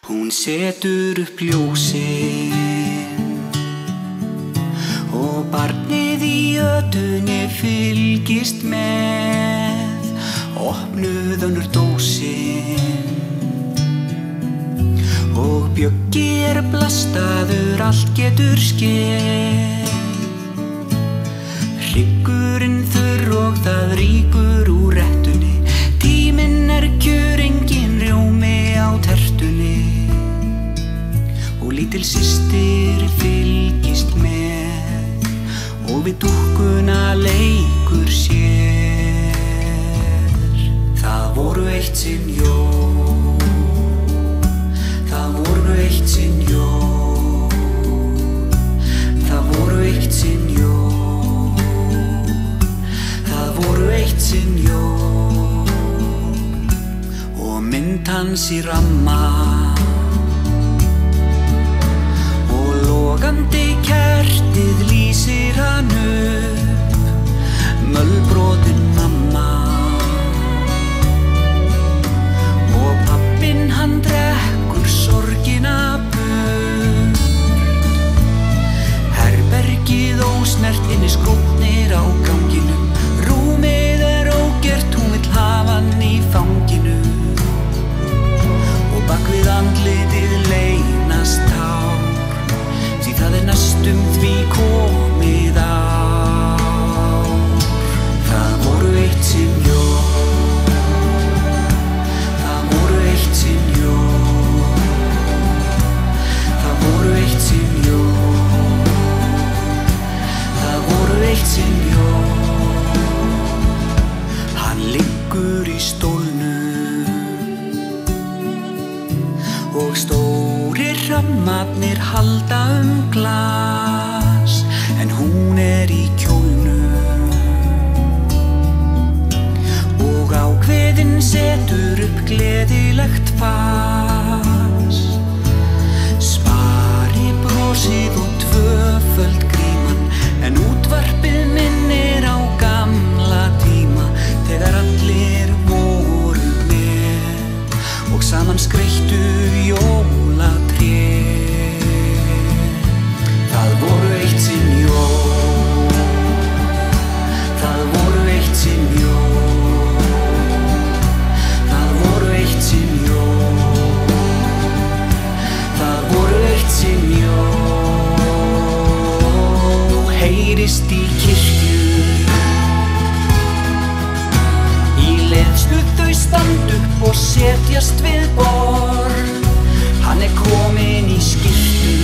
Hún setur upp ljósin og barnið í ötunni fylgist með. Opnuð önnur dósin og Bjöggi blastaður, allt getur skeð. Hryggurinn þurr og það rýkur úr rettunni. Tíminn kjör, engin rjómi á tertunni. Og lítil systir fylgist með og við dúkkuna leikur sér. Það voru eitt sinn jól, það voru eitt sinn jól, það voru eitt sinn jól, það voru eitt sinn jól. Og mynd hans í ramma og logandi kertið lýsir hann upp, mölbrotin mamma. Og pappinn hann drekkur sorgina burt. Herbergið ósnert, inni skrópnir á ganginum. Rúmið ógert, hún vill hafa hann í fanginu. Og bak við andlitið leynast tár, því það næstum því komið ár. Það voru eitt sinn jól, það voru eitt sinn jól, það voru eitt sinn jól, það voru eitt sinn jól. Hann liggur í stólnum og stórir rammarnir halda glas, en hún í kjólnum og ákveðin setur upp gleðilegt fas. Spari brosið og tvöföld gríman, en útvarpið minnir á gamla tíma, þegar allir voru með og saman skreyttu jólatré. Það voru eitt sinn jól, það voru eitt sinn jól, það voru eitt sinn jól, það voru eitt sinn jól. Heyrist í kirkju, í leiðslu þau standa upp og setjast við borð. Hann kominn í skyrtu,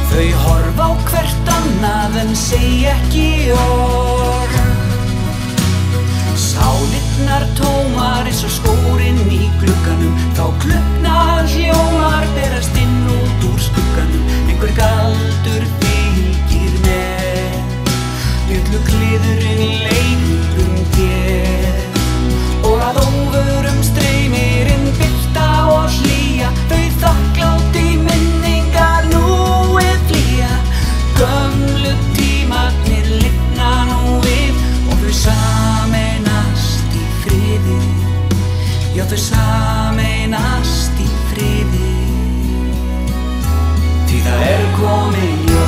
þau horfa á hvert annað en segja ekki orð. Sálirnar tómar eins og skórinn í glugganum, þá kluknar hljómar berast inn út úr skugganum. Einhver galdur fylgir með, jullukliðurinn leikur þér. Og að óvörum streymir inn birta og hlýja, þau þakklátt í minningar nú flýja. Gömlu tímarnir lifna nú við og þau sameinast í friði. Já, þau sameinast í friði, því það kominn jól.